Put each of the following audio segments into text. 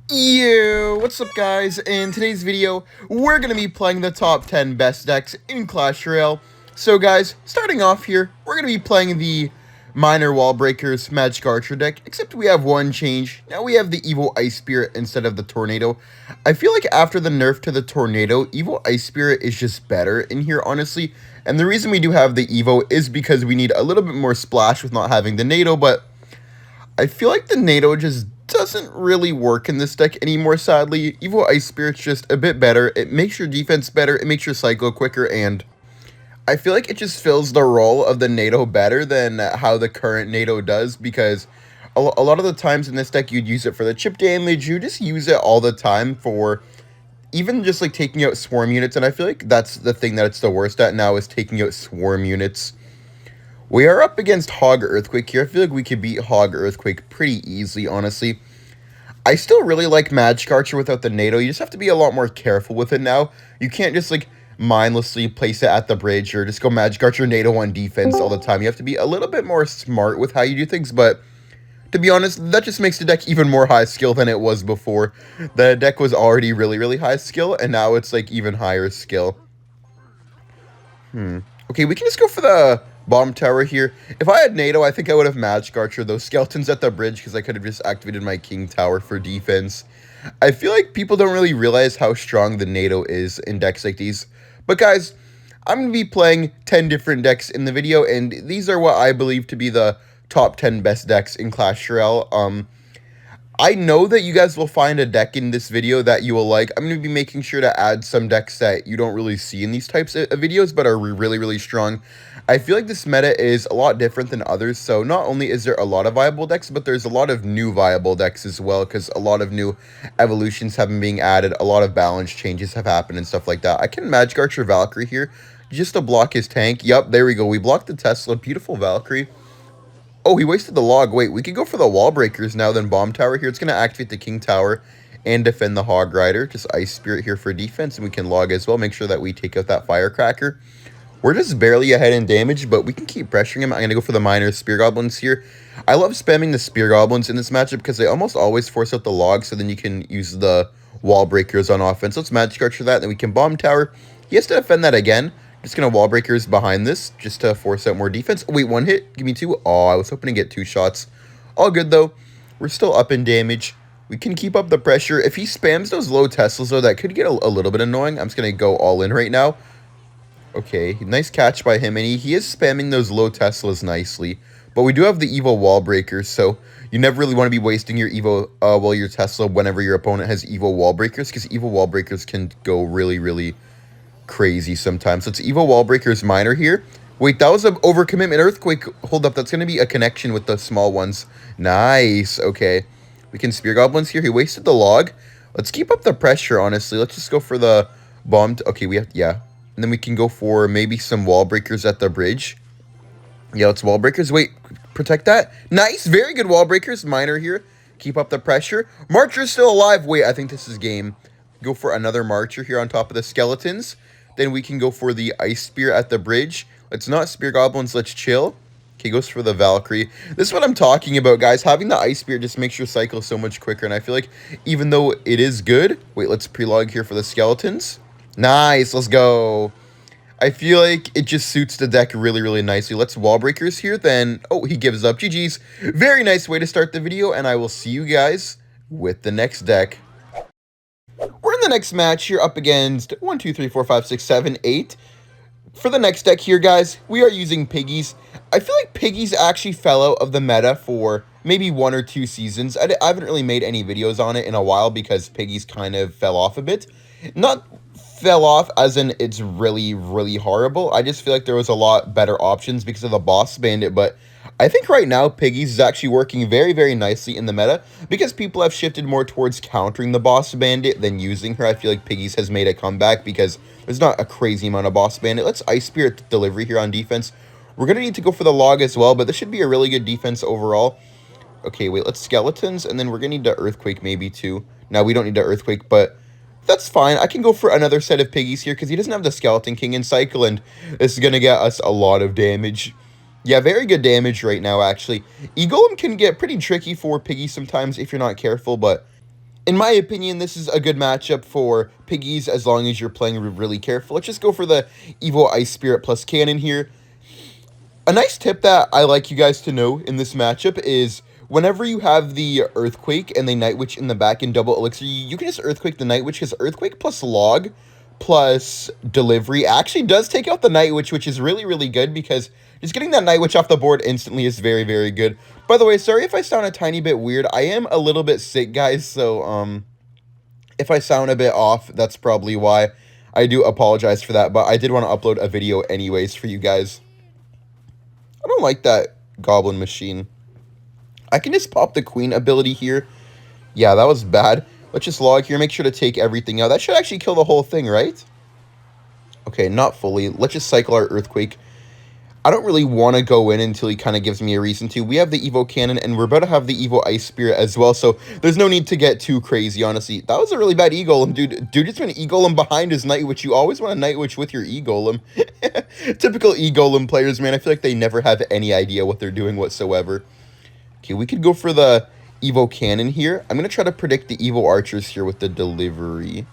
Yo, what's up guys? In today's video, we're going to be playing the top 10 best decks in Clash Royale. So guys, starting off here, we're going to be playing the Minor Wall Breakers Magic Archer deck, except we have one change. Now we have the Evo Ice Spirit instead of the Tornado. I feel like after the nerf to the Tornado, Evo Ice Spirit is just better in here, honestly. And the reason we do have the Evo is because we need a little bit more splash with not having the NATO, but I feel like the NATO just doesn't really work in this deck anymore, sadly. Evo Ice Spirit's just a bit better. It makes your defense better, it makes your cycle quicker, and I feel like it just fills the role of the NATO better than how the current NATO does, because a lot of the times in this deck you'd use it for the chip damage, you just use it all the time for even just like taking out swarm units, and I feel like that's the thing that it's the worst at now, is taking out swarm units. We are up against Hog Earthquake here. I feel like we could beat Hog Earthquake pretty easily, honestly. I still really like Magic Archer without the NATO. You just have to be a lot more careful with it now. You can't just, like, mindlessly place it at the bridge or just go Magic Archer NATO on defense all the time. You have to be a little bit more smart with how you do things, but to be honest, that just makes the deck even more high skill than it was before. The deck was already really, really high skill, and now it's, like, even higher skill. Okay, we can just go for the bomb tower here. If I had NATO, I think I would have Magic Archer those skeletons at the bridge, because I could have just activated my King Tower for defense. I feel like people don't really realize how strong the NATO is in decks like these. But guys, I'm going to be playing 10 different decks in the video, and these are what I believe to be the top 10 best decks in Clash Royale. I know that you guys will find a deck in this video that you will like. I'm going to be making sure to add some decks that you don't really see in these types of videos, but are really, really strong. I feel like this meta is a lot different than others, so not only is there a lot of viable decks, but there's a lot of new viable decks as well, because a lot of new evolutions have been being added, a lot of balance changes have happened and stuff like that. I can Magic Archer Valkyrie here just to block his tank. Yup, there we go. We blocked the Tesla. Beautiful Valkyrie. Oh, he wasted the log. Wait, we could go for the wall breakers now, then bomb tower here. It's going to activate the king tower and defend the hog rider. Just ice spirit here for defense, and we can log as well. Make sure that we take out that firecracker. We're just barely ahead in damage, but we can keep pressuring him. I'm going to go for the minor spear goblins here. I love spamming the spear goblins in this matchup because they almost always force out the log, so then you can use the wall breakers on offense. Let's magic archer that, then we can bomb tower. He has to defend that again. Just gonna wall breakers behind this just to force out more defense. Oh, wait, one hit. Give me two. Oh, I was hoping to get two shots. All good though. We're still up in damage. We can keep up the pressure. If he spams those low Teslas though, that could get a little bit annoying. I'm just gonna go all in right now. Okay, nice catch by him, and he is spamming those low Teslas nicely. But we do have the Evo wall breakers, so you never really want to be wasting your Evo, your Tesla whenever your opponent has Evo wall breakers, because Evo wall breakers can go really, really crazy sometimes. So it's Evo wall breakers minor here. Wait, that was an overcommitment earthquake. Hold up, that's going to be a connection with the small ones. Nice. Okay. We can spear goblins here. He wasted the log. Let's keep up the pressure, honestly. Let's just go for the bomb. Okay, we have, yeah. And then we can go for maybe some wall breakers at the bridge. Yeah, let's wall breakers. Wait, protect that. Nice. Very good wall breakers. Minor here. Keep up the pressure. Marcher's still alive. Wait, I think this is game. Go for another Marcher here on top of the skeletons. Then we can go for the Ice Spear at the bridge. Let's not Spear Goblins, let's chill. Okay, goes for the Valkyrie. This is what I'm talking about, guys. Having the Ice Spear just makes your cycle so much quicker. And I feel like even though it is good... Wait, let's pre-log here for the skeletons. Nice, let's go. I feel like it just suits the deck really, really nicely. Let's wall breakers here, then... Oh, he gives up. GG's. Very nice way to start the video, and I will see you guys with the next deck. We're in the next match here up against 1, 2, 3, 4, 5, 6, 7, 8. For the next deck here, guys, we are using Piggies. I feel like Piggies actually fell out of the meta for maybe 1 or 2 seasons. I haven't really made any videos on it in a while because Piggies kind of fell off a bit. Not fell off as in it's really, really horrible. I just feel like there was a lot better options because of the boss bandit, but I think right now Piggies is actually working very, very nicely in the meta because people have shifted more towards countering the boss bandit than using her. I feel like Piggies has made a comeback because there's not a crazy amount of boss bandit. Let's Ice Spirit delivery here on defense. We're going to need to go for the log as well, but this should be a really good defense overall. Okay, wait, let's skeletons, and then we're going to need the earthquake maybe too. Now, we don't need the earthquake, but that's fine. I can go for another set of Piggies here because he doesn't have the Skeleton King in cycle, and this is going to get us a lot of damage. Yeah, very good damage right now, actually. E-Golem can get pretty tricky for Piggy sometimes if you're not careful, but In my opinion, this is a good matchup for Piggies as long as you're playing really careful. Let's just go for the Evo Ice Spirit plus Cannon here. A nice tip that I like you guys to know in this matchup is whenever you have the Earthquake and the Night Witch in the back in double elixir, you can just Earthquake the Night Witch, because Earthquake plus Log plus Delivery actually does take out the Night Witch, which is really, really good, because just getting that Night Witch off the board instantly is very, very good. By the way, sorry if I sound a tiny bit weird. I am a little bit sick, guys, so if I sound a bit off, that's probably why. I do apologize for that, but I did want to upload a video anyways for you guys. I don't like that Goblin Machine. I can just pop the Queen ability here. Yeah, that was bad. Let's just log here. Make sure to take everything out. That should actually kill the whole thing, right? Okay, not fully. Let's just cycle our Earthquake. I don't really want to go in until he kind of gives me a reason to. We have the Evo Cannon, and we're about to have the Evo Ice Spirit as well, so there's no need to get too crazy, honestly. That was a really bad E-Golem, dude. Dude just went E-Golem behind his Night Witch. You always want a Night Witch with your E-Golem. Typical E-Golem players, man. I feel like they never have any idea what they're doing whatsoever. Okay, we could go for the Evo Cannon here. I'm going to try to predict the Evo Archers here with the Delivery.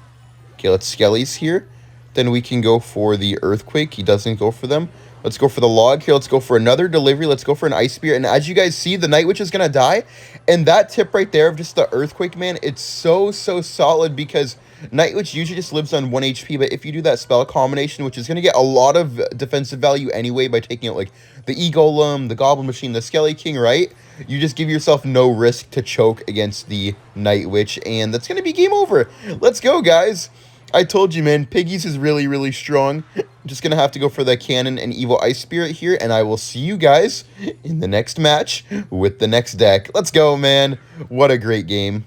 Okay, let's Skellies here. Then we can go for the Earthquake. He doesn't go for them. Let's go for the Log here. Let's go for another Delivery. Let's go for an Ice Spear. And as you guys see, the Night Witch is going to die. And that tip right there of just the Earthquake, man, it's so solid, because Night Witch usually just lives on 1 HP. But if you do that spell combination, which is going to get a lot of defensive value anyway by taking out, like, the E-Golem, the Goblin Machine, the Skelly King, right? You just give yourself no risk to choke against the Night Witch. And that's going to be game over. Let's go, guys. I told you, man, Piggies is really, really strong. Just going to have to go for the Cannon and Evo Ice Spirit here, and I will see you guys in the next match with the next deck. Let's go, man. What a great game.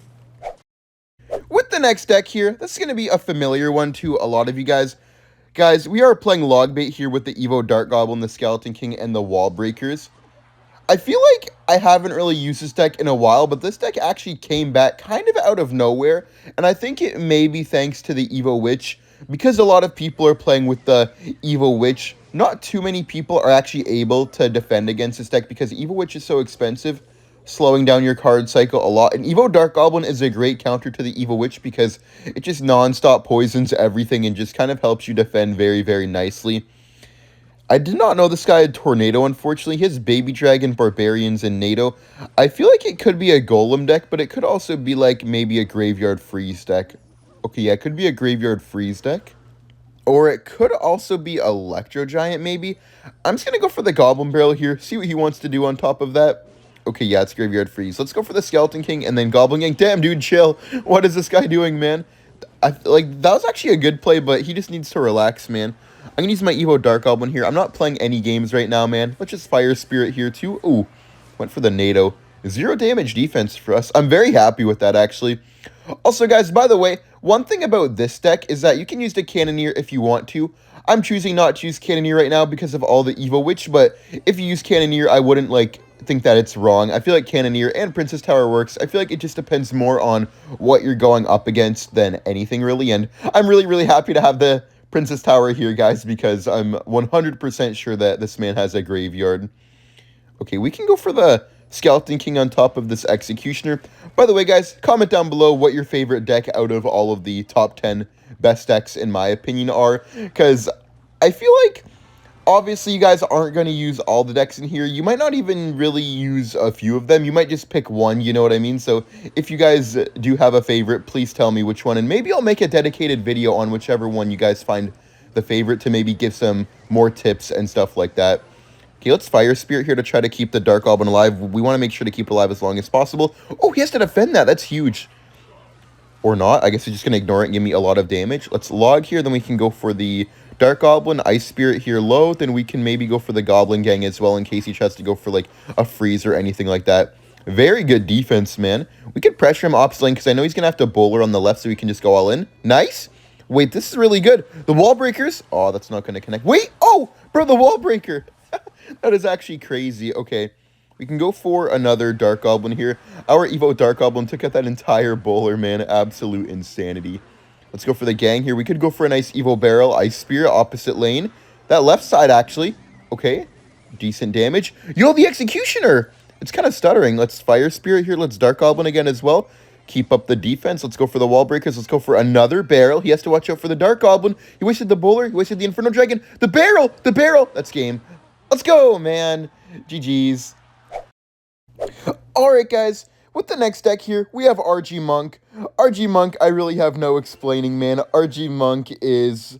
With the next deck here, this is going to be a familiar one to a lot of you guys. Guys, we are playing Logbait here with the Evo Dark Goblin, the Skeleton King, and the Wall Breakers. I feel like I haven't really used this deck in a while, but this deck actually came back kind of out of nowhere, and I think it may be thanks to the Evo Witch, because a lot of people are playing with the Evo Witch. Not too many people are actually able to defend against this deck, because Evo Witch is so expensive, slowing down your card cycle a lot, and Evo Dark Goblin is a great counter to the Evo Witch, because it just non-stop poisons everything and just kind of helps you defend very, very nicely. I did not know this guy had Tornado, unfortunately. He has Baby Dragon, Barbarians, and NATO. I feel like it could be a Golem deck, but it could also be like maybe a Graveyard Freeze deck. Okay, yeah, it could be a Graveyard Freeze deck. Or it could also be Electro Giant, maybe. I'm just going to go for the Goblin Barrel here, see what he wants to do on top of that. Okay, yeah, it's Graveyard Freeze. Let's go for the Skeleton King and then Goblin Gang. Damn, dude, chill. What is this guy doing, man? Like, that was actually a good play, but he just needs to relax, man. I'm going to use my Evo Dark Goblin here. I'm not playing any games right now, man. Let's just Fire Spirit here, too. Ooh, went for the NATO. 0 damage defense for us. I'm very happy with that, actually. Also, guys, by the way, one thing about this deck is that you can use the Cannoneer if you want to. I'm choosing not to use Cannoneer right now because of all the Evo Witch, but if you use Cannoneer, I wouldn't, like, think that it's wrong. I feel like Cannoneer and Princess Tower works. I feel like it just depends more on what you're going up against than anything, really, and I'm really, really happy to have the Princess Tower here, guys, because I'm 100% sure that this man has a graveyard. Okay, we can go for the Skeleton King on top of this Executioner. By the way, guys, comment down below what your favorite deck out of all of the top 10 best decks, in my opinion, are, because I feel like obviously you guys aren't going to use all the decks in here. You might not even really use a few of them. You might just pick one, you know what I mean? So if you guys do have a favorite, please tell me which one, and maybe I'll make a dedicated video on whichever one you guys find the favorite to maybe give some more tips and stuff like that. Okay, let's Fire Spirit here to try to keep the Dark Goblin alive. We want to make sure to keep it alive as long as possible. Oh, he has to defend that. That's huge. Or not. I guess he's just going to ignore it and give me a lot of damage. Let's log here. Then we can go for the Dark Goblin, Ice Spirit here low. Then we can maybe go for the Goblin Gang as well in case he tries to go for like a freeze or anything like that. Very good defense, man. We could pressure him opposite lane because I know he's going to have to bowler on the left so we can just go all in. Nice. Wait, this is really good. The Wall Breakers. Oh, that's not going to connect. Wait. Oh, bro, the Wall Breaker. That is actually crazy. Okay. We can go for another Dark Goblin here. Our Evo Dark Goblin took out that entire bowler, man. Absolute insanity. Let's go for the gang here. We could go for a nice Evo Barrel, Ice Spear, opposite lane. That left side, actually. Okay. Decent damage. Yo, the Executioner! It's kind of stuttering. Let's Fire Spirit here. Let's Dark Goblin again as well. keep up the defense. Let's go for the wall breakers. Let's go for another barrel. He has to watch out for the Dark Goblin. He wasted the Bowler. He wasted the Inferno Dragon. The barrel! The barrel! That's game. Let's go, man. GG's. Alright, guys. With the next deck here, we have RG Monk. RG Monk, I really have no explaining, man. RG Monk is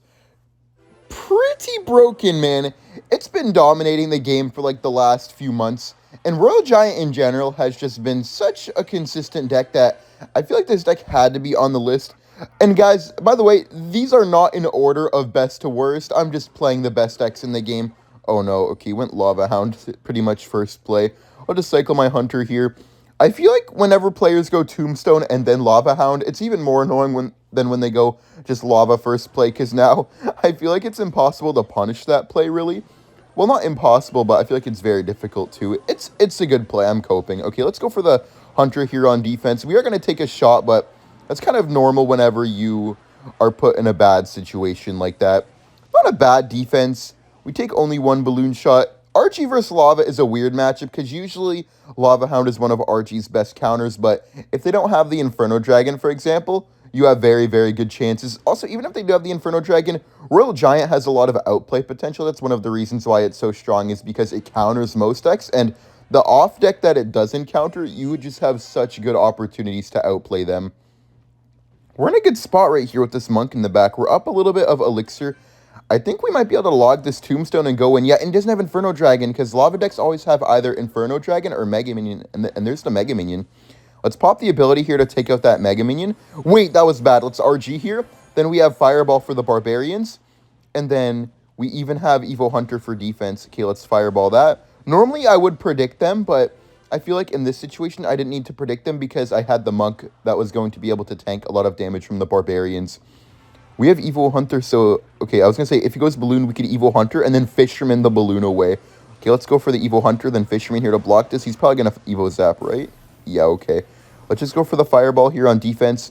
pretty broken, man. It's been dominating the game for like the last few months. And Royal Giant in general has just been such a consistent deck that I feel like this deck had to be on the list. And guys, by the way, these are not in order of best to worst. I'm just playing the best decks in the game. Oh no, okay, went Lava Hound pretty much first play. I'll just cycle my Hunter here. I feel like whenever players go Tombstone and then Lava Hound, it's even more annoying than when they go just Lava first play, because now I feel like it's impossible to punish that play, really. Well, not impossible, but I feel like it's very difficult to. It's a good play. I'm coping. Okay, let's go for the Hunter here on defense. We are going to take a shot, but that's kind of normal whenever you are put in a bad situation like that. Not a bad defense. We take only one balloon shot. RG versus Lava is a weird matchup because usually Lava Hound is one of RG's best counters, but if they don't have the Inferno Dragon, for example, you have very, very good chances. Also, even if they do have the Inferno Dragon, Royal Giant has a lot of outplay potential. That's one of the reasons why it's so strong, is because it counters most decks, and the off deck that it doesn't counter, you would just have such good opportunities to outplay them. We're in a good spot right here with this Monk in the back. We're up a little bit of Elixir. I think we might be able to log this Tombstone and go in. Yeah, and it doesn't have Inferno Dragon, because Lava decks always have either Inferno Dragon or Mega Minion, and there's the Mega Minion. Let's pop the ability here to take out that Mega Minion. Wait, that was bad. Let's RG here. Then we have Fireball for the Barbarians. And then we even have Evo Hunter for defense. Okay, let's Fireball that. Normally, I would predict them, but I feel like in this situation, I didn't need to predict them because I had the Monk that was going to be able to tank a lot of damage from the Barbarians. We have Evo Hunter, so... Okay, I was going to say, if he goes Balloon, we could Evo Hunter and then Fisherman the Balloon away. Okay, let's go for the Evo Hunter, then Fisherman here to block this. He's probably going to Evo Zap, right? Yeah, okay. Let's just go for the Fireball here on defense.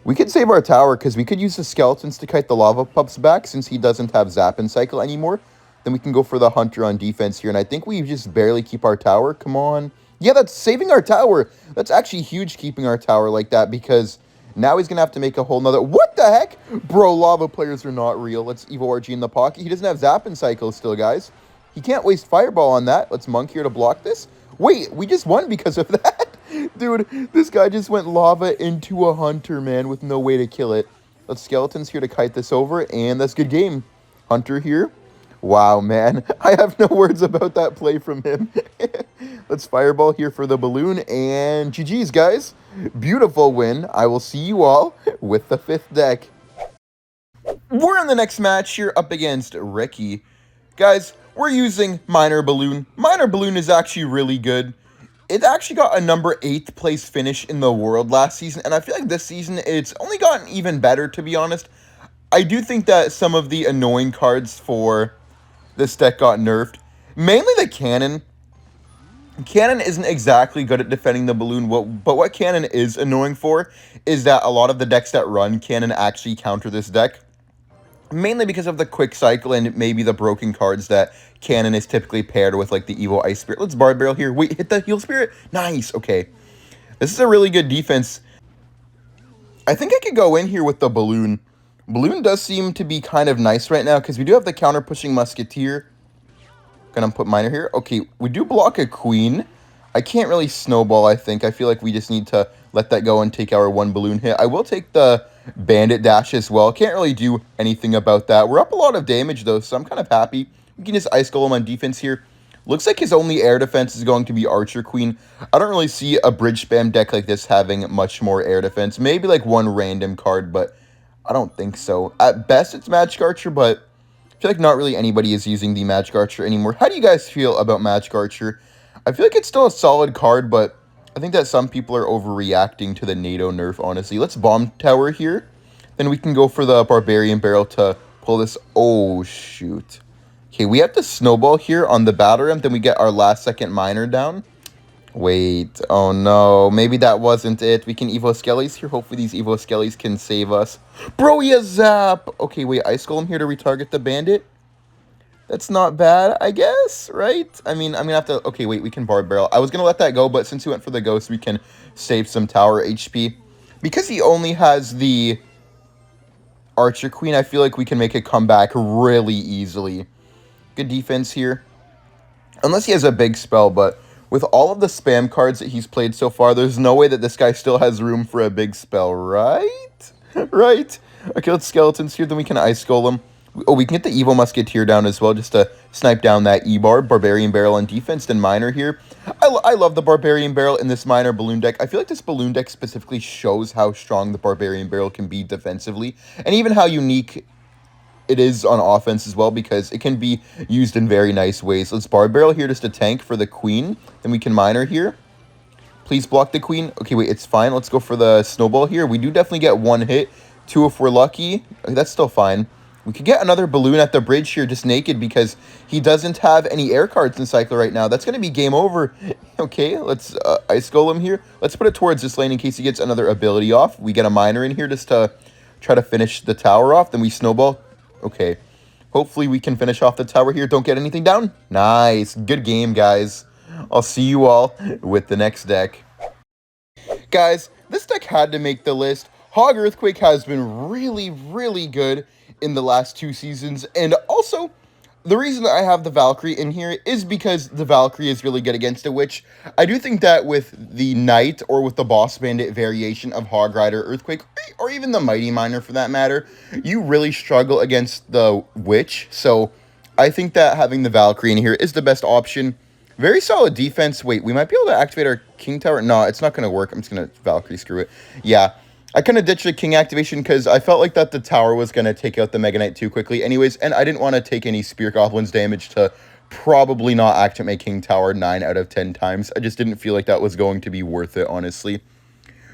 We could save our tower because we could use the Skeletons to kite the Lava Pups back since he doesn't have Zap and Cycle anymore. Then we can go for the Hunter on defense here, and I think we just barely keep our tower. Come on. Yeah, that's saving our tower. That's actually huge, keeping our tower like that, because now he's going to have to make a whole nother... What the heck? Bro, Lava players are not real. Let's Evo RG in the pocket. He doesn't have Zap and Cycle still, guys. He can't waste Fireball on that. Let's Monk here to block this. Wait, we just won because of that? Dude, this guy just went Lava into a Hunter, man, with no way to kill it. Let's Skeletons here to kite this over, and that's good game. Hunter here. Wow, man. I have no words about that play from him. Let's Fireball here for the Balloon, and GG's, guys. Beautiful win. I will see you all with the 5th deck. We're in the next match here up against Ricky. Guys, we're using Minor Balloon. Minor Balloon is actually really good. It actually got a number 8th place finish in the world last season, and I feel like this season it's only gotten even better, to be honest. I do think that some of the annoying cards for this deck got nerfed. Mainly the Cannon. Cannon isn't exactly good at defending the Balloon, but what Cannon is annoying for is that a lot of the decks that run Cannon actually counter this deck. Mainly because of the quick cycle and maybe the broken cards that Cannon is typically paired with, like the Evo Ice Spirit. Let's Barb Barrel here. Wait, hit the Heal Spirit? Nice, okay. This is a really good defense. I think I could go in here with the Balloon. Balloon does seem to be kind of nice right now because we do have the counter-pushing Musketeer. Gonna put Miner here. Okay, we do block a Queen. I can't really Snowball, I think. I feel like we just need to let that go and take our 1 Balloon hit. I will take the Bandit Dash as well. Can't really do anything about that. We're up a lot of damage, though, so I'm kind of happy. We can just Ice Golem on defense here. Looks like his only air defense is going to be Archer Queen. I don't really see a bridge spam deck like this having much more air defense. Maybe like one random card, but I don't think so. At best, it's Magic Archer, but I feel like not really anybody is using the Magic Archer anymore. How do you guys feel about Magic Archer? I feel like it's still a solid card, but I think that some people are overreacting to the NATO nerf, honestly. Let's Bomb Tower here. Then we can go for the Barbarian Barrel to pull this. Oh, shoot. Okay, we have the Snowball here on the Battle Ram. Then we get our last second Miner down. Wait. Oh, no. Maybe that wasn't it. We can Evo Skellies here. Hopefully these Evo Skellies can save us. Bro, he has Zap. Okay, wait. Ice Golem here to retarget the Bandit. That's not bad, I guess, right? I mean, I'm gonna have to... Okay, wait, we can Barb Barrel. I was gonna let that go, but since he went for the Ghost, we can save some tower HP. Because he only has the Archer Queen, I feel like we can make a comeback really easily. Good defense here. Unless he has a big spell, but with all of the spam cards that he's played so far, there's no way that this guy still has room for a big spell, right? Right? Okay, let's Skeletons here, then we can Ice Golem. Oh, we can get the Evo Musketeer down as well, just to snipe down that E-Bar. Barbarian Barrel on defense, then Miner here. I love the Barbarian Barrel in this Miner Balloon deck. I feel like this Balloon deck specifically shows how strong the Barbarian Barrel can be defensively, and even how unique it is on offense as well, because it can be used in very nice ways. Let's Barb Barrel here just to tank for the Queen. Then we can Miner here. Please block the Queen. Okay, wait, it's fine. Let's go for the Snowball here. We do definitely get one hit. Two if we're lucky. Okay, that's still fine. We could get another Balloon at the bridge here just naked because he doesn't have any air cards in Cycler right now. That's going to be game over. Okay, let's Ice Golem here. Let's put it towards this lane in case he gets another ability off. We get a Miner in here just to try to finish the tower off. Then we Snowball. Okay. Hopefully we can finish off the tower here. Don't get anything down. Nice. Good game, guys. I'll see you all with the next deck. Guys, this deck had to make the list. Hog Earthquake has been really, really good in the last 2 seasons. And also, the reason that I have the Valkyrie in here is because the Valkyrie is really good against a Witch. I do think that with the Knight or with the Boss Bandit variation of Hog Rider Earthquake, or even the Mighty Miner for that matter, you really struggle against the Witch. So I think that having the Valkyrie in here is the best option. Very solid defense. Wait, we might be able to activate our King Tower. No, it's not going to work. I'm just going to Valkyrie screw it. Yeah. I kind of ditched the King activation because I felt like that the tower was going to take out the Mega Knight too quickly anyways, and I didn't want to take any Spear Goblins damage to probably not activate my King Tower 9 out of 10 times. I just didn't feel like that was going to be worth it, honestly.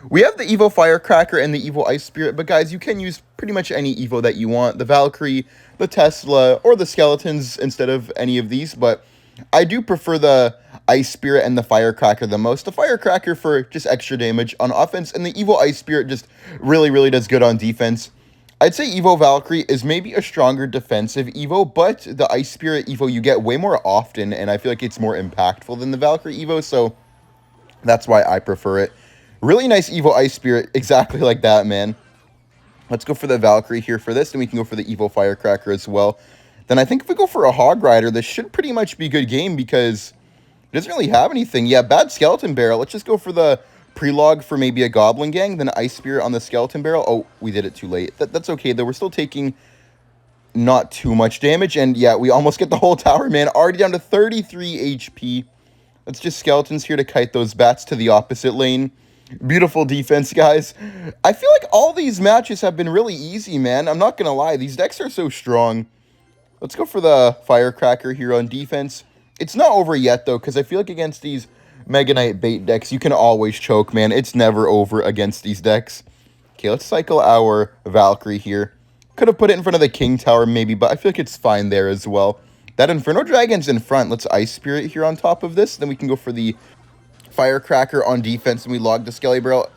We have the Evo Firecracker and the Evo Ice Spirit, but guys, you can use pretty much any Evo that you want. The Valkyrie, the Tesla, or the Skeletons instead of any of these, but I do prefer the Ice Spirit and the Firecracker the most. The Firecracker for just extra damage on offense, and the Evo Ice Spirit just really, really does good on defense. I'd say Evo Valkyrie is maybe a stronger defensive Evo, but the Ice Spirit Evo you get way more often, and I feel like it's more impactful than the Valkyrie Evo, so that's why I prefer it. Really nice Evo Ice Spirit, exactly like that, man. Let's go for the Valkyrie here for this, and we can go for the Evo Firecracker as well. Then I think if we go for a Hog Rider, this should pretty much be a good game because it doesn't really have anything. Yeah, bad Skeleton Barrel. Let's just go for the Prelog for maybe a Goblin Gang, then Ice Spirit on the Skeleton Barrel. Oh, we did it too late. That's okay, though. We're still taking not too much damage, and yeah, we almost get the whole tower, man. Already down to 33 HP. Let's just Skeletons here to kite those bats to the opposite lane. Beautiful defense, guys. I feel like all these matches have been really easy, man. I'm not going to lie. These decks are so strong. Let's go for the Firecracker here on defense. It's not over yet, though, because I feel like against these Mega Knight bait decks, you can always choke, man. It's never over against these decks. Okay, let's cycle our Valkyrie here. Could have put it in front of the King Tower, maybe, but I feel like it's fine there as well. That Inferno Dragon's in front. Let's Ice Spirit here on top of this. Then we can go for the Firecracker on defense, and we log the Skelly Barrel.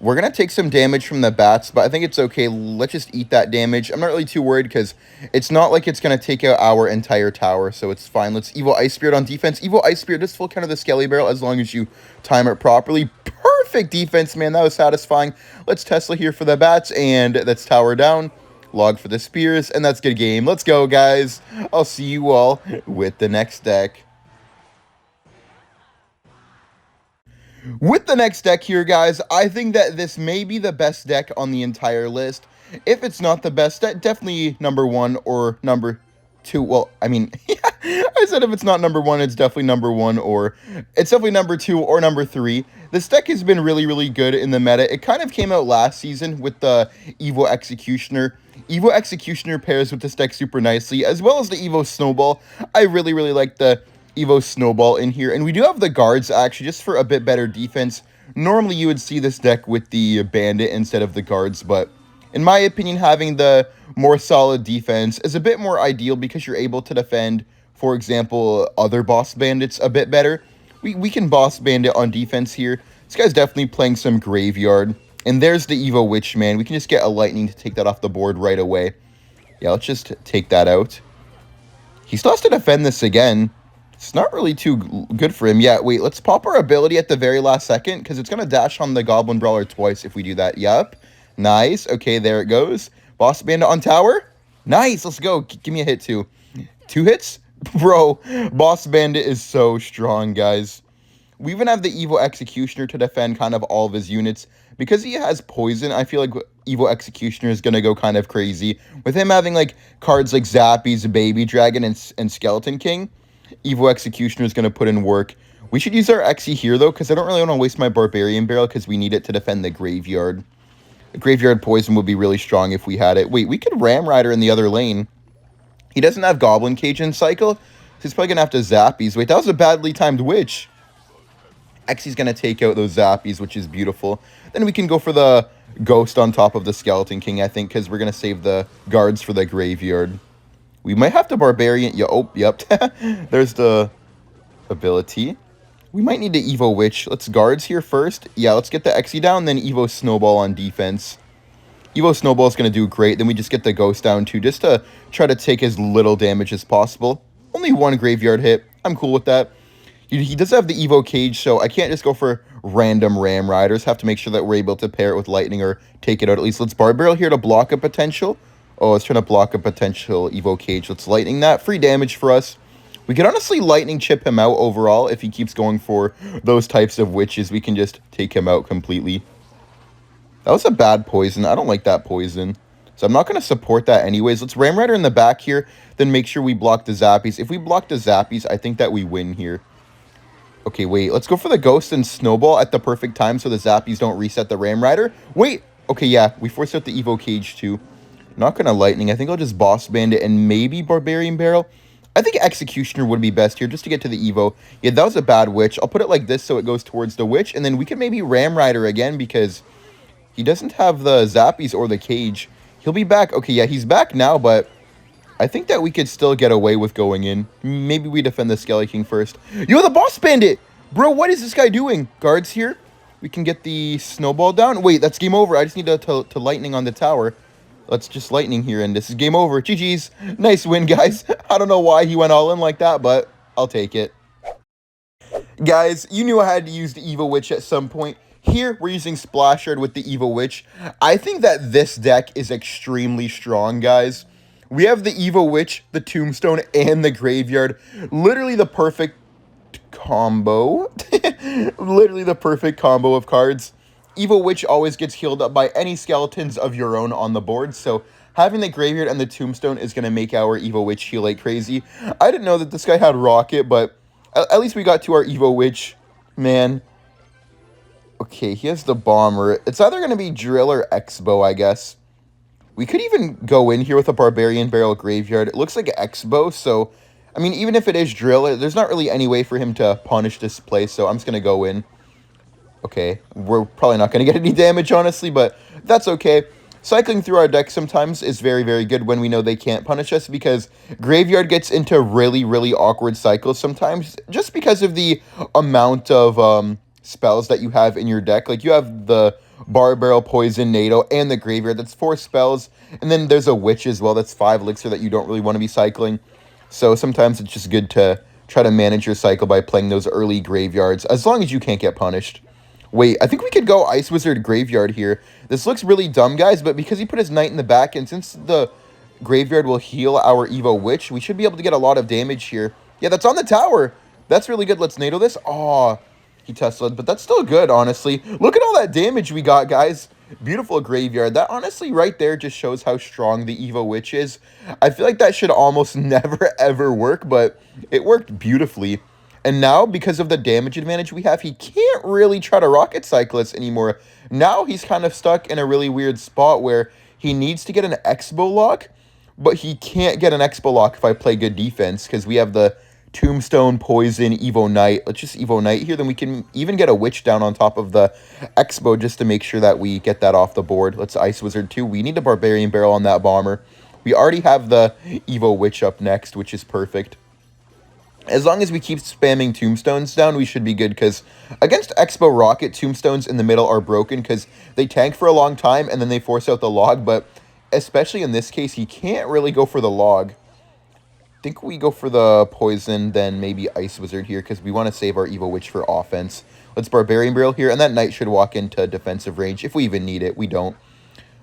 We're going to take some damage from the bats, but I think it's okay. Let's just eat that damage. I'm not really too worried because it's not like it's going to take out our entire tower, so it's fine. Let's Evo Ice Spirit on defense. Evo Ice Spirit does full counter the Skelly Barrel as long as you time it properly. Perfect defense, man. That was satisfying. Let's Tesla here for the bats, and that's tower down. Log for the spears, and that's good game. Let's go, guys. I'll see you all with the next deck. With the next deck here, guys, I think that this may be the best deck on the entire list. If it's not the best deck, definitely number 1 or number 2. Well, I mean, I said if it's not number 1, it's definitely number 1, or it's definitely number 2 or number 3. This deck has been really, really good in the meta. It kind of came out last season with the Evo Executioner. Evo Executioner pairs with this deck super nicely, as well as the Evo Snowball. I really, really like the Evo Snowball in here, and we do have the guards actually just for a bit better defense. Normally you would see this deck with the bandit instead of the guards, but in my opinion having the more solid defense is a bit more ideal because you're able to defend, for example, other boss bandits a bit better. We can boss bandit on defense here. This guy's definitely playing some graveyard, and there's the Evo Witch, man. We can just get a lightning to take that off the board right away. Yeah, let's just take that out. He still has to defend this again. It's not really too good for him. Yeah, wait, let's pop our ability at the very last second because it's going to dash on the Goblin Brawler twice if we do that. Yep. Nice. Okay, there it goes. Boss Bandit on tower. Nice. Let's go. Give me a hit, too. 2 hits? Bro, Boss Bandit is so strong, guys. We even have the Evo Executioner to defend kind of all of his units. Because he has poison, I feel like Evo Executioner is going to go kind of crazy. With him having, like, cards like Zappies, Baby Dragon, and Skeleton King, Evo Executioner is going to put in work. We should use our Exy here, though, because I don't really want to waste my Barbarian Barrel because we need it to defend the Graveyard. The Graveyard Poison would be really strong if we had it. Wait, we could Ram Rider in the other lane. He doesn't have Goblin Cage in cycle, so he's probably going to have to Zappies. Wait, that was a badly timed Witch. Exy's going to take out those Zappies, which is beautiful. Then we can go for the Ghost on top of the Skeleton King, I think, because we're going to save the guards for the Graveyard. We might have to Barbarian... Yep. There's the ability. We might need to Evo Witch. Let's guards here first. Yeah, let's get the Exy down, then Evo Snowball on defense. Evo Snowball is going to do great. Then we just get the Ghost down, too, just to try to take as little damage as possible. Only 1 Graveyard hit. I'm cool with that. He does have the Evo Cage, so I can't just go for random Ram Riders. Have to make sure that we're able to pair it with Lightning or take it out at least. Let's Barbarrel here to block a potential. Oh, it's trying to block a potential Evo Cage. Let's Lightning that. Free damage for us. We could honestly Lightning chip him out overall. If he keeps going for those types of witches, we can just take him out completely. That was a bad poison. I don't like that poison. So I'm not going to support that anyways. Let's Ram Rider in the back here. Then make sure we block the Zappies. If we block the Zappies, I think that we win here. Okay, wait. Let's go for the Ghost and Snowball at the perfect time so the Zappies don't reset the Ram Rider. Wait. Okay, yeah. We forced out the Evo Cage too. Not going to Lightning. I think I'll just Boss Bandit and maybe Barbarian Barrel. I think Executioner would be best here just to get to the Evo. Yeah, that was a bad Witch. I'll put it like this so it goes towards the Witch. And then we can maybe Ram Rider again because he doesn't have the Zappies or the Cage. He'll be back. Okay, yeah, he's back now, but I think that we could still get away with going in. Maybe we defend the Skelly King first. Yo, the Boss Bandit! Bro, what is this guy doing? Guards here. We can get the Snowball down. Wait, that's game over. I just need to Lightning on the tower. Let's just Lightning here, and this is game over. GG's. Nice win, guys. I don't know why he went all in like that, but I'll take it. Guys, you knew I had to use the Evo Witch at some point. Here, we're using Splash Shard with the Evo Witch. I think that this deck is extremely strong, guys. We have the Evo Witch, the Tombstone, and the Graveyard. Literally the perfect combo. Literally the perfect combo of cards. Evo Witch always gets healed up by any skeletons of your own on the board, so having the Graveyard and the Tombstone is going to make our Evo Witch heal like crazy. I didn't know that this guy had Rocket, but at least we got to our Evo Witch. Man. Okay, he has the Bomber. It's either going to be Drill or Expo, I guess. We could even go in here with a Barbarian Barrel Graveyard. It looks like Expo, so I mean, even if it is Drill, there's not really any way for him to punish this play, so I'm just going to go in. Okay, we're probably not going to get any damage, honestly, but that's okay. Cycling through our deck sometimes is very, very good when we know they can't punish us because Graveyard gets into really, really awkward cycles sometimes just because of the amount of spells that you have in your deck. Like, you have the Barbarrel, Poison, NATO, and the Graveyard. That's 4 spells, and then there's a Witch as well. That's 5 Elixir that you don't really want to be cycling. So sometimes it's just good to try to manage your cycle by playing those early Graveyards, as long as you can't get punished. Wait, I think we could go Ice Wizard Graveyard here. This looks really dumb, guys, but because he put his Knight in the back, and since the Graveyard will heal our Evo Witch, we should be able to get a lot of damage here. Yeah, that's on the tower. That's really good. Let's NATO this. Oh, he Tesla'd, but that's still good, honestly. Look at all that damage we got, guys. Beautiful Graveyard. That honestly right there just shows how strong the Evo Witch is. I feel like that should almost never, ever work, but it worked beautifully. And now, because of the damage advantage we have, he can't really try to Rocket Cycle us anymore. Now he's kind of stuck in a really weird spot where he needs to get an Expo lock, but he can't get an Expo lock if I play good defense, because we have the Tombstone, Poison, Evo Knight. Let's just Evo Knight here, then we can even get a Witch down on top of the Expo just to make sure that we get that off the board. Let's Ice Wizard too. We need a Barbarian Barrel on that Bomber. We already have the Evo Witch up next, which is perfect. As long as we keep spamming Tombstones down, we should be good, because against Expo Rocket, Tombstones in the middle are broken because they tank for a long time and then they force out the log, but especially in this case, he can't really go for the log. think we go for the poison, then maybe Ice Wizard here, because we want to save our Evo Witch for offense. Let's Barbarian Barrel here, and that Knight should walk into defensive range. If we even need it, we don't.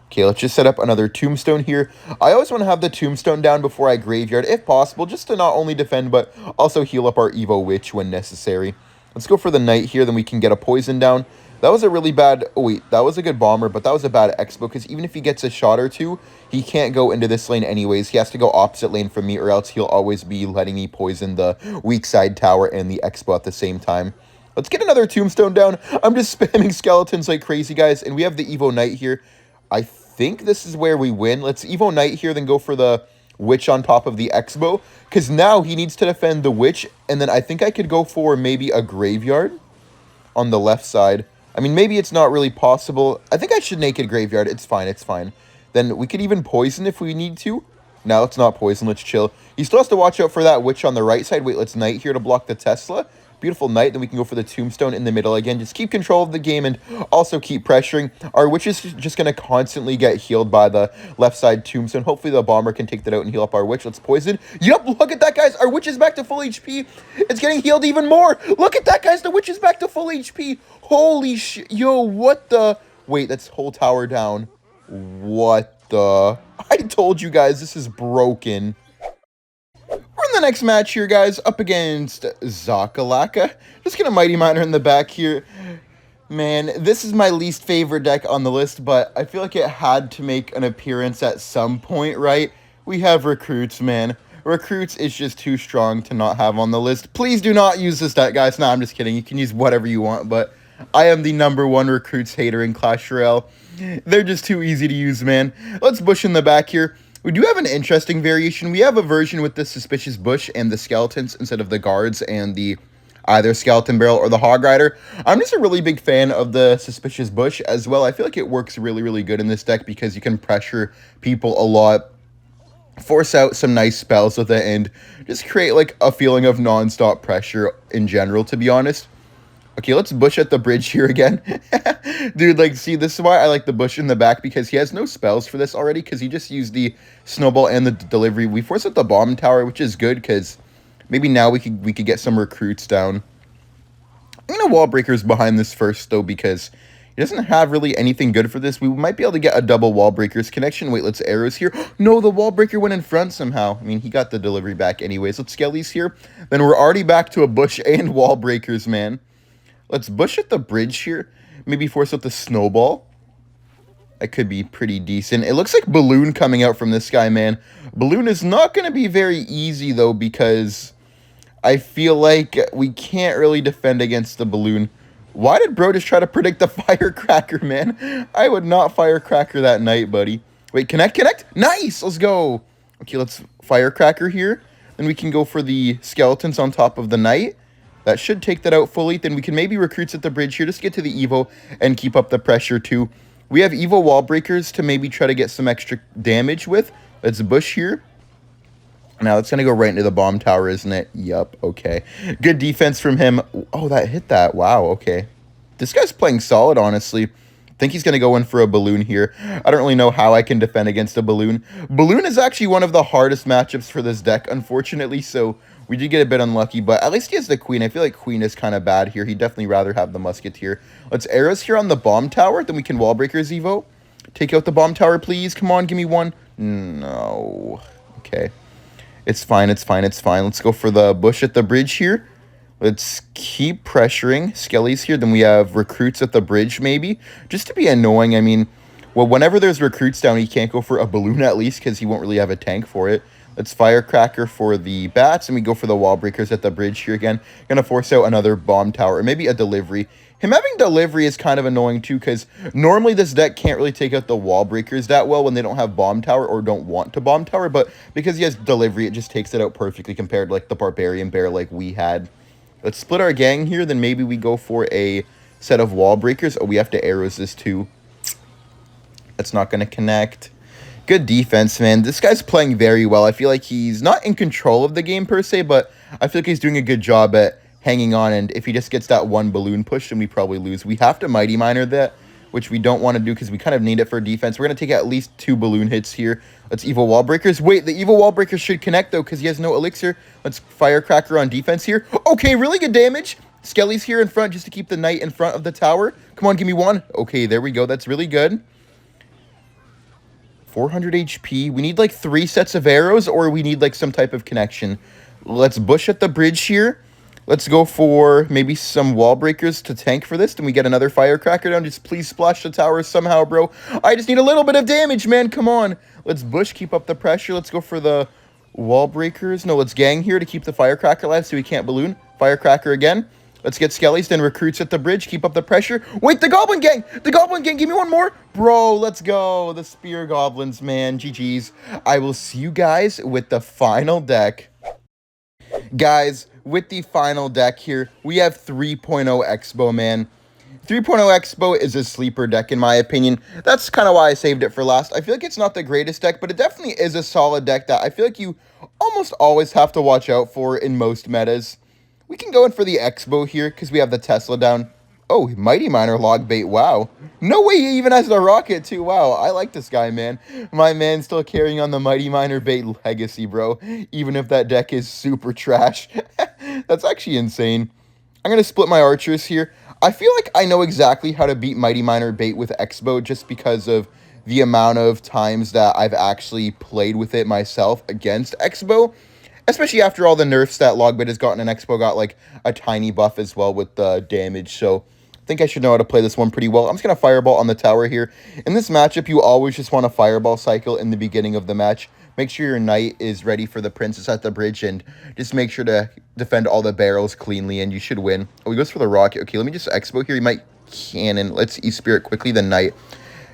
Okay, let's just set up another Tombstone here. I always want to have the Tombstone down before I Graveyard, if possible, just to not only defend, but also heal up our Evo Witch when necessary. Let's go for the Knight here, then we can get a poison down. That was a really bad... Oh, wait, that was a good Bomber, but that was a bad Expo, because even if he gets a shot or two, he can't go into this lane anyways. He has to go opposite lane from me, or else he'll always be letting me poison the weak side tower and the Expo at the same time. Let's get another Tombstone down. I'm just spamming skeletons like crazy, guys, and we have the Evo Knight here. I think this is where we win. Let's Evo Knight here, then go for the Witch on top of the Expo, because now he needs to defend the Witch, and then I think I could go for maybe a Graveyard on the left side. I mean, maybe it's not really possible. I think I should Naked Graveyard. It's fine, it's fine. Then we could even poison if we need to. No, let's not poison. Let's chill. He still has to watch out for that Witch on the right side. Wait, let's Knight here to block the Tesla. Beautiful Knight. Then we can go for the Tombstone in the middle again. Just keep control of the game and also keep pressuring. Our Witch is just going to constantly get healed by the left side Tombstone. Hopefully the Bomber can take that out and heal up our Witch. Let's poison. Yep, look at that, guys. Our Witch is back to full HP. It's getting healed even more. Look at that, guys. The Witch is back to full HP. Holy shit. Yo, what the... Wait, that's whole tower down. What the... I told you guys, this is broken. We're in the next match here, guys, up against Zakalaka. Just gonna Mighty Miner in the back here. Man, this is my least favorite deck on the list, but I feel like it had to make an appearance at some point, right? We have Recruits, man. Recruits is just too strong to not have on the list. Please do not use this deck, guys. No, I'm just kidding. You can use whatever you want, but I am the #1 Recruits hater in Clash Royale. They're just too easy to use, man. Let's Bush in the back here. We do have an interesting variation. We have a version with the Suspicious Bush and the Skeletons instead of the Guards and the either Skeleton Barrel or the Hog Rider. I'm just a really big fan of the Suspicious Bush as well. I feel like it works really, really good in this deck because you can pressure people a lot, force out some nice spells with it, and just create like a feeling of non-stop pressure in general, to be honest. Okay, let's Bush at the bridge here again. Dude, like, see, this is why I like the Bush in the back, because he has no spells for this already, because he just used the Snowball and the Delivery. We force out the Bomb Tower, which is good, because maybe now we could get some Recruits down. I'm going to Wall Breakers behind this first, though, because he doesn't have really anything good for this. We might be able to get a double Wall Breakers connection. Wait, let's Arrows here. No, the Wall Breaker went in front somehow. I mean, he got the Delivery back anyways. Let's Skellies here. Then we're already back to a Bush and Wall Breakers, man. Let's Bush at the bridge here. Maybe force out the Snowball. That could be pretty decent. It looks like Balloon coming out from this guy, man. Balloon is not going to be very easy, though, because I feel like we can't really defend against the Balloon. Why did bro just try to predict the Firecracker, man? I would not Firecracker that night, buddy. Wait, connect, connect. Nice, let's go. Okay, let's Firecracker here. Then we can go for the Skeletons on top of the Knight. That should take that out fully. Then we can maybe Recruits at the bridge here. Just get to the Evo and keep up the pressure too. We have Evo Wall Breakers to maybe try to get some extra damage with. Let's Bush here. Now it's going to go right into the Bomb Tower, isn't it? Yup, okay. Good defense from him. Oh, that hit that. Wow, okay. This guy's playing solid, honestly. I think he's going to go in for a Balloon here. I don't really know how I can defend against a Balloon. Balloon is actually one of the hardest matchups for this deck, unfortunately, so we did get a bit unlucky, but at least he has the Queen. I feel like Queen is kind of bad here. He'd definitely rather have the Musketeer. Let's Arrows here on the Bomb Tower. Then we can Wall Breakers Evo. Take out the Bomb Tower, please. Come on, give me one. No. Okay. It's fine, it's fine, it's fine. Let's go for the Bush at the bridge here. Let's keep pressuring Skellies here. Then we have Recruits at the bridge, maybe. Just to be annoying, I mean, well, whenever there's Recruits down, he can't go for a Balloon at least, because he won't really have a tank for it. Let's Firecracker for the Bats, and we go for the Wall Breakers at the bridge here again. Gonna force out another Bomb Tower, or maybe a Delivery. Him having Delivery is kind of annoying too, because normally this deck can't really take out the Wall Breakers that well when they don't have Bomb Tower or don't want to Bomb Tower, but because he has Delivery, it just takes it out perfectly compared to like the Barbarian Bear like we had. Let's split our gang here, then maybe we go for a set of Wall Breakers. Oh, we have to Arrows this too. That's not going to connect. Good defense, man. This guy's playing very well. I feel like he's not in control of the game per se, but I feel like he's doing a good job at hanging on, and if he just gets that one Balloon push, then we probably lose. We have to Mighty Miner that. which we don't want to do because we kind of need it for defense. We're going to take at least 2 balloon hits here. Let's Evo Wall Breakers. Wait, the Evo Wall Breakers should connect, though, because he has no elixir. Let's Firecracker on defense here. Okay, really good damage. Skelly's here in front just to keep the knight in front of the tower. Come on, give me 1. Okay, there we go. That's really good. 400 HP. We need like 3 sets of arrows, or we need like some type of connection. Let's bush at the bridge here. Let's go for maybe some wall breakers to tank for this. Then we get another firecracker down. Just please splash the tower somehow, bro. I just need a little bit of damage, man. Come on. Let's bush, keep up the pressure. Let's go for the wall breakers. No, let's gang here to keep the firecracker alive so we can't balloon. Firecracker again. Let's get Skellies, then recruits at the bridge. Keep up the pressure. Wait, the Goblin Gang! The Goblin Gang, give me 1 more! Bro, let's go. The Spear Goblins, man. GG's. I will see you guys with the final deck. Guys, with the final deck here, we have 3.0 Expo Man. 3.0 Expo is a sleeper deck, in my opinion. That's kind of why I saved it for last. I feel like it's not the greatest deck, but it definitely is a solid deck that I feel like you almost always have to watch out for in most metas. We can go in for the Expo here because we have the Tesla down. Oh, Mighty Miner Logbait. Wow. No way he even has the rocket, too. Wow, I like this guy, man. My man's still carrying on the Mighty Miner Bait legacy, bro. Even if that deck is super trash. That's actually insane. I'm going to split my archers here. I feel like I know exactly how to beat Mighty Miner Bait with Expo just because of the amount of times that I've actually played with it myself against Expo. Especially after all the nerfs that Logbait has gotten, and Expo got like a tiny buff as well with the damage. So I think I should know how to play this one pretty well. I'm just going to Fireball on the tower here. In this matchup, you always just want to Fireball cycle in the beginning of the match. Make sure your knight is ready for the princess at the bridge, and just make sure to defend all the barrels cleanly, and you should win. Oh, he goes for the rocket. Okay, let me just Expo here. He might cannon. Let's E-Spirit quickly, the knight.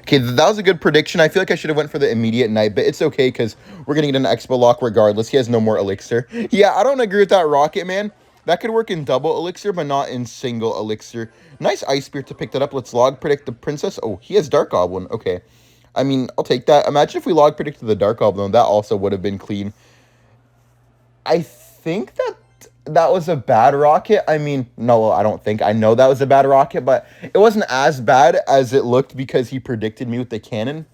Okay, that was a good prediction. I feel like I should have went for the immediate knight, but it's okay because we're going to get an Expo lock regardless. He has no more elixir. Yeah, I don't agree with that rocket, man. That could work in double elixir, but not in single elixir. Nice Ice Spear to pick that up. Let's log predict the princess. Oh, he has Dark Goblin. Okay. I mean, I'll take that. Imagine if we log predicted the Dark Goblin. That also would have been clean. I think that was a bad rocket. I mean, no, I don't think. I know that was a bad rocket, but it wasn't as bad as it looked because he predicted me with the cannon.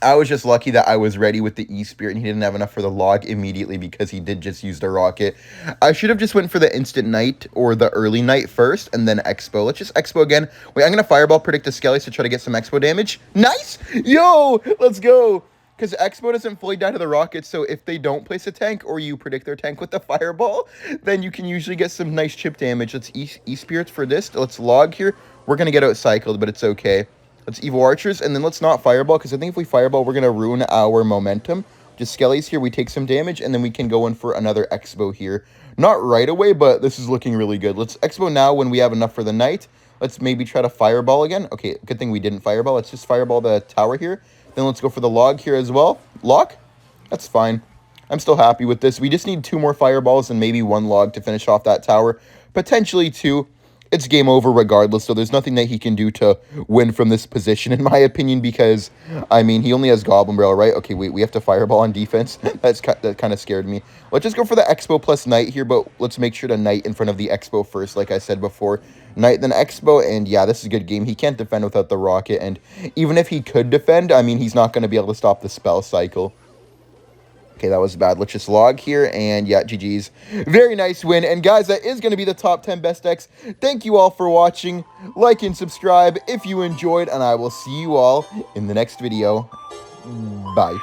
I was just lucky that I was ready with the E-Spirit and he didn't have enough for the log immediately because he did just use the rocket. I should have just went for the instant knight or the early knight first and then Expo. Let's just Expo again. Wait, I'm going to Fireball predict the Skelly to try to get some Expo damage. Nice! Yo, let's go! Because Expo doesn't fully die to the rockets, so if they don't place a tank or you predict their tank with the Fireball, then you can usually get some nice chip damage. Let's E-Spirits for this. Let's log here. We're going to get out-cycled, but it's okay. Let's Evo Archers, and then let's not Fireball, because I think if we Fireball, we're going to ruin our momentum. Just Skellies here, we take some damage, and then we can go in for another Expo here. Not right away, but this is looking really good. Let's Expo now when we have enough for the night. Let's maybe try to Fireball again. Okay, good thing we didn't Fireball. Let's just Fireball the tower here. Then let's go for the log here as well. Lock? That's fine. I'm still happy with this. We just need 2 more Fireballs and maybe 1 log to finish off that tower. Potentially 2. It's game over regardless, so there's nothing that he can do to win from this position, in my opinion, because, I mean, he only has Goblin Barrel, right? Okay, wait, we have to Fireball on defense. That kind of scared me. Let's just go for the Expo plus Knight here, but let's make sure to Knight in front of the Expo first, like I said before. Knight, then Expo, and yeah, this is a good game. He can't defend without the rocket, and even if he could defend, I mean, he's not going to be able to stop the spell cycle. Okay, that was bad. Let's just log here, and yeah, GG's. Very nice win, and guys, that is going to be the top 10 best decks. Thank you all for watching. Like and subscribe if you enjoyed, and I will see you all in the next video. Bye.